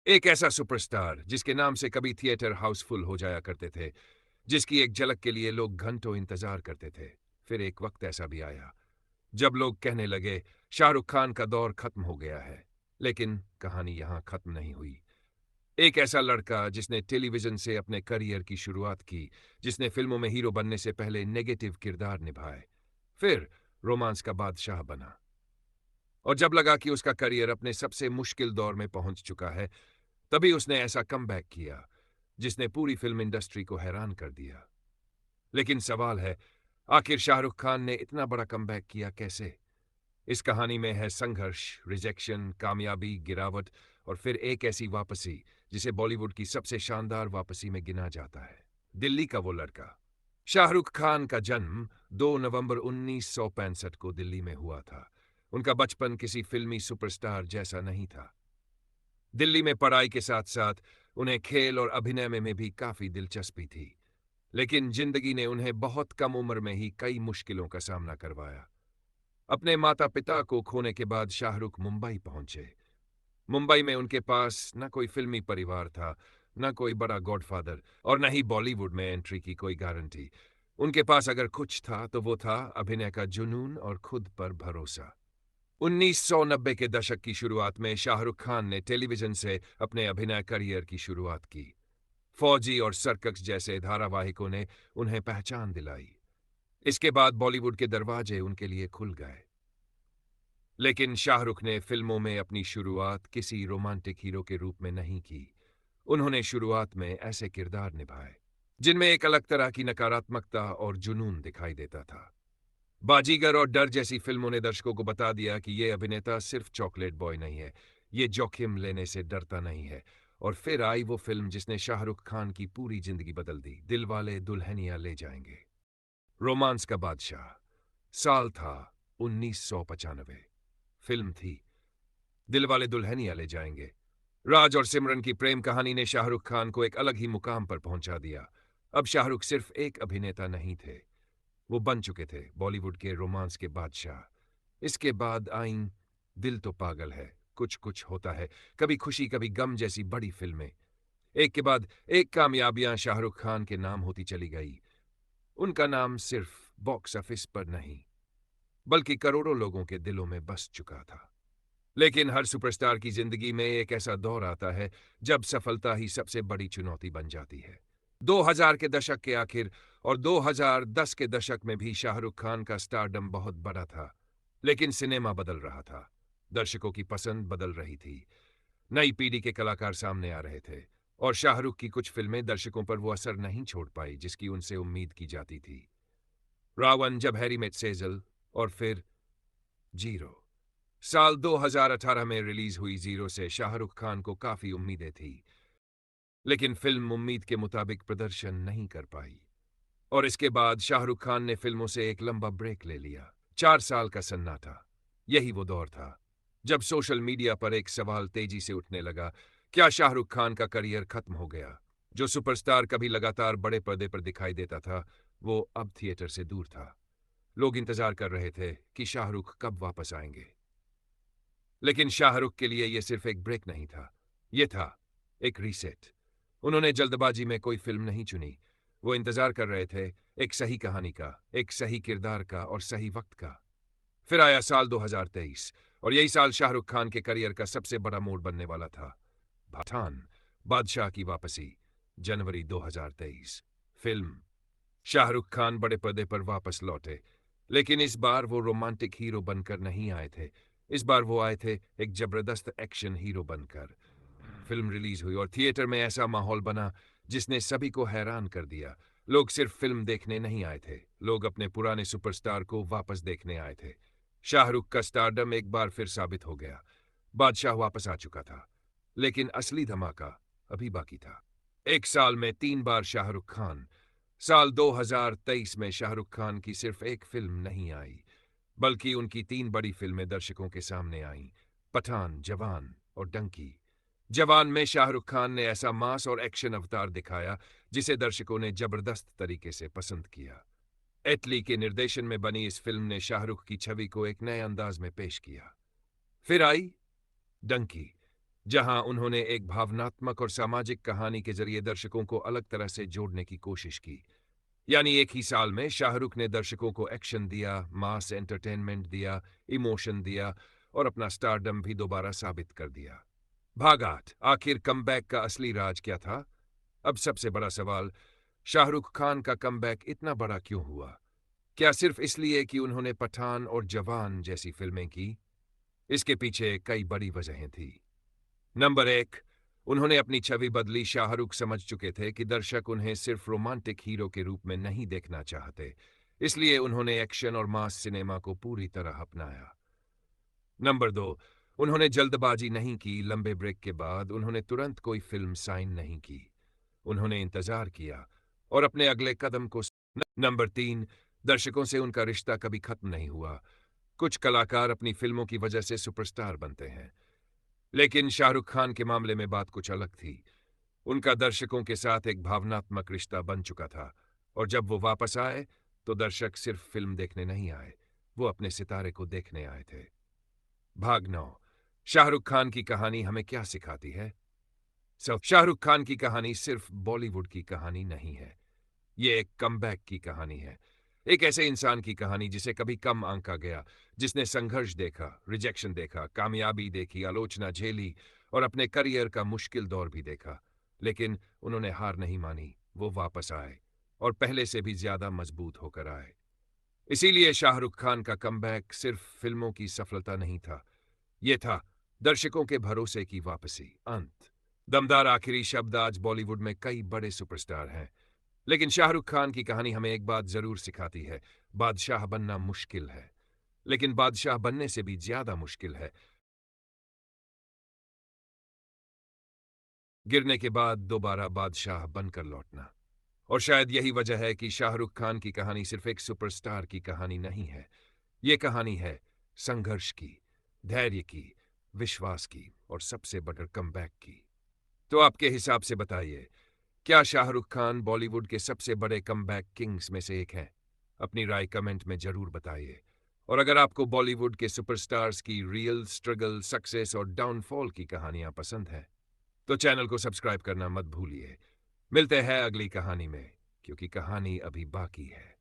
एक ऐसा सुपरस्टार जिसके नाम से कभी थिएटर हाउसफुल हो जाया करते थे, जिसकी एक झलक के लिए लोग घंटों इंतजार करते थे। फिर एक वक्त ऐसा भी आया जब लोग कहने लगे शाहरुख खान का दौर खत्म हो गया है। लेकिन कहानी यहां खत्म नहीं हुई। एक ऐसा लड़का जिसने टेलीविजन से अपने करियर की शुरुआत की, जिसने फिल्मों में हीरो बनने से पहले नेगेटिव किरदार निभाए, फिर रोमांस का बादशाह बना, और जब लगा कि उसका करियर अपने सबसे मुश्किल दौर में पहुंच चुका है, तभी उसने ऐसा कमबैक किया जिसने पूरी फिल्म इंडस्ट्री को हैरान कर दिया। लेकिन सवाल है, आखिर शाहरुख खान ने इतना बड़ा कमबैक किया कैसे? इस कहानी में है संघर्ष, रिजेक्शन, कामयाबी, गिरावट और फिर एक ऐसी वापसी जिसे बॉलीवुड की सबसे शानदार वापसी में गिना जाता है। दिल्ली का वो लड़का। शाहरुख खान का जन्म 2 नवंबर 1965 को दिल्ली में हुआ था। उनका बचपन किसी फिल्मी सुपरस्टार जैसा नहीं था। दिल्ली में पढ़ाई के साथ साथ उन्हें खेल और अभिनय में भी काफी दिलचस्पी थी। लेकिन जिंदगी ने उन्हें बहुत कम उम्र में ही कई मुश्किलों का सामना करवाया। अपने माता पिता को खोने के बाद शाहरुख मुंबई पहुंचे। मुंबई में उनके पास न कोई फिल्मी परिवार था, न कोई बड़ा गॉडफादर, और न ही बॉलीवुड में एंट्री की कोई गारंटी। उनके पास अगर कुछ था तो वो था अभिनय का जुनून और खुद पर भरोसा। 1990 के दशक की शुरुआत में शाहरुख खान ने टेलीविजन से अपने अभिनय करियर की शुरुआत की। फौजी और सर्कस जैसे धारावाहिकों ने उन्हें पहचान दिलाई। इसके बाद बॉलीवुड के दरवाजे उनके लिए खुल गए। लेकिन शाहरुख ने फिल्मों में अपनी शुरुआत किसी रोमांटिक हीरो के रूप में नहीं की। उन्होंने शुरुआत में ऐसे किरदार निभाए जिनमें एक अलग तरह की नकारात्मकता और जुनून दिखाई देता था। बाजीगर और डर जैसी फिल्मों ने दर्शकों को बता दिया कि ये अभिनेता सिर्फ चॉकलेट बॉय नहीं है, ये जोखिम लेने से डरता नहीं है। और फिर आई वो फिल्म जिसने शाहरुख खान की पूरी जिंदगी बदल दी, दिलवाले दुल्हनिया ले जाएंगे। रोमांस का बादशाह। साल था 1995। फिल्म थी दिलवाले दुल्हनिया ले जाएंगे। राज और सिमरन की प्रेम कहानी ने शाहरुख खान को एक अलग ही मुकाम पर पहुंचा दिया। अब शाहरुख सिर्फ एक अभिनेता नहीं थे, वो बन चुके थे बॉलीवुड के रोमांस के बादशाह। इसके बाद आईं दिल तो पागल है, कुछ कुछ होता है, कभी खुशी कभी गम जैसी बड़ी फिल्में। एक के बाद एक कामयाबियां शाहरुख खान के नाम होती चली गई। उनका नाम सिर्फ बॉक्स ऑफिस पर नहीं, बल्कि करोड़ों लोगों के दिलों में बस चुका था। लेकिन हर सुपरस्टार की जिंदगी में एक ऐसा दौर आता है जब सफलता ही सबसे बड़ी चुनौती बन जाती है। 2000 के दशक के आखिर और 2010 के दशक में भी शाहरुख खान का स्टारडम बहुत बड़ा था। लेकिन सिनेमा बदल रहा था, दर्शकों की पसंद बदल रही थी, नई पीढ़ी के कलाकार सामने आ रहे थे, और शाहरुख की कुछ फिल्में दर्शकों पर वो असर नहीं छोड़ पाई जिसकी उनसे उम्मीद की जाती थी। रावण, जब हैरी मेट सेजल, और फिर जीरो। साल 2018 में रिलीज हुई जीरो से शाहरुख खान को काफी उम्मीदें थी, लेकिन फिल्म उम्मीद के मुताबिक प्रदर्शन नहीं कर पाई। और इसके बाद शाहरुख खान ने फिल्मों से एक लंबा ब्रेक ले लिया, 4 साल का सन्नाटा। यही वो दौर था जब सोशल मीडिया पर एक सवाल तेजी से उठने लगा, क्या शाहरुख खान का करियर खत्म हो गया? जो सुपरस्टार कभी लगातार बड़े पर्दे पर दिखाई देता था, वो अब थिएटर से दूर था। लोग इंतजार कर रहे थे कि शाहरुख कब वापस आएंगे। लेकिन शाहरुख के लिए यह सिर्फ एक ब्रेक नहीं था, यह था एक रीसेट। उन्होंने जल्दबाजी में कोई फिल्म नहीं चुनी। वो इंतजार कर रहे थे एक सही कहानी का, एक सही किरदार का और सही वक्त का। फिर आया साल 2023, और यही साल शाहरुख खान के करियर का सबसे बड़ा मोड़ बनने वाला था। पठान, बादशाह की वापसी, जनवरी 2023। फिल्म। शाहरुख खान बड़े पर्दे पर वापस लौटे, लेकिन इस बार वो रोमांटिक हीरो बनकर नहीं आए थे। इस बार वो आए थे एक जबरदस्त एक्शन हीरो बनकर। फिल्म रिलीज हुई और थिएटर में ऐसा माहौल बना जिसने सभी को हैरान कर दिया। लोग सिर्फ फिल्म देखने नहीं आए थे, लोग अपने पुराने सुपरस्टार को वापस देखने आए थे। शाहरुख का स्टारडम एक बार फिर साबित हो गया। बादशाह वापस आ चुका था, लेकिन असली धमाका अभी बाकी था। एक साल में 3 बार शाहरुख खान। साल 2023 में शाहरुख खान की सिर्फ एक फिल्म नहीं आई, बल्कि उनकी 3 बड़ी फिल्में दर्शकों के सामने आईं, पठान, जवान और डंकी। जवान में शाहरुख खान ने ऐसा मास और एक्शन अवतार दिखाया जिसे दर्शकों ने जबरदस्त तरीके से पसंद किया। एटली के निर्देशन में बनी इस फिल्म ने शाहरुख की छवि को एक नए अंदाज में पेश किया। फिर आई डंकी, जहां उन्होंने एक भावनात्मक और सामाजिक कहानी के जरिए दर्शकों को अलग तरह से जोड़ने की कोशिश की। यानी एक ही साल में शाहरुख ने दर्शकों को एक्शन दिया, मास एंटरटेनमेंट दिया, इमोशन दिया और अपना स्टारडम भी दोबारा साबित कर दिया। भाग 8 आखिर कमबैक का असली राज क्या था? अब सबसे बड़ा सवाल, शाहरुख खान का कमबैक इतना बड़ा क्यों हुआ? क्या सिर्फ इसलिए कि उन्होंने पठान और जवान जैसी फिल्में की? इसके पीछे कई बड़ी वजहें थी। नंबर 1, उन्होंने अपनी छवि बदली। शाहरुख समझ चुके थे कि दर्शक उन्हें सिर्फ रोमांटिक हीरो के रूप में नहीं देखना चाहते, इसलिए उन्होंने एक्शन और मास सिनेमा को पूरी तरह अपनाया। नंबर 2, उन्होंने जल्दबाजी नहीं की। लंबे ब्रेक के बाद उन्होंने तुरंत कोई फिल्म साइन नहीं की। उन्होंने इंतजार किया और अपने अगले कदम को नंबर 3, दर्शकों से उनका रिश्ता कभी खत्म नहीं हुआ। कुछ कलाकार अपनी फिल्मों की वजह से सुपरस्टार बनते हैं, लेकिन शाहरुख खान के मामले में बात कुछ अलग थी। उनका दर्शकों के साथ एक भावनात्मक रिश्ता बन चुका था और जब वो वापस आए, तो दर्शक सिर्फ फिल्म देखने नहीं आए, वो अपने सितारे को देखने आए थे। भाग 9, शाहरुख खान की कहानी हमें क्या सिखाती है? शाहरुख खान की कहानी सिर्फ बॉलीवुड की कहानी नहीं है, ये एक कमबैक की कहानी है। एक ऐसे इंसान की कहानी जिसे कभी कम आंका गया, जिसने संघर्ष देखा, रिजेक्शन देखा, कामयाबी देखी, आलोचना झेली और अपने करियर का मुश्किल दौर भी देखा। लेकिन उन्होंने हार नहीं मानी, वो वापस आए और पहले से भी ज्यादा मजबूत होकर आए। इसीलिए शाहरुख खान का कमबैक सिर्फ फिल्मों की सफलता नहीं था, ये था दर्शकों के भरोसे की वापसी। अंत दमदार आखिरी शब्द। आज बॉलीवुड में कई बड़े सुपरस्टार हैं, लेकिन शाहरुख खान की कहानी हमें एक बात जरूर सिखाती है, बादशाह बनना मुश्किल है, लेकिन बादशाह बनने से भी ज्यादा मुश्किल है गिरने के बाद दोबारा बादशाह बनकर लौटना। और शायद यही वजह है कि शाहरुख खान की कहानी सिर्फ एक सुपरस्टार की कहानी नहीं है, ये कहानी है संघर्ष की, धैर्य की, विश्वास की और सबसे बड़ा कमबैक की। तो आपके हिसाब से बताइए, क्या शाहरुख खान बॉलीवुड के सबसे बड़े कमबैक किंग्स में से एक हैं? अपनी राय कमेंट में जरूर बताइए। और अगर आपको बॉलीवुड के सुपरस्टार्स की रियल स्ट्रगल, सक्सेस और डाउनफॉल की कहानियां पसंद हैं, तो चैनल को सब्सक्राइब करना मत भूलिए। मिलते हैं अगली कहानी में, क्योंकि कहानी अभी बाकी है।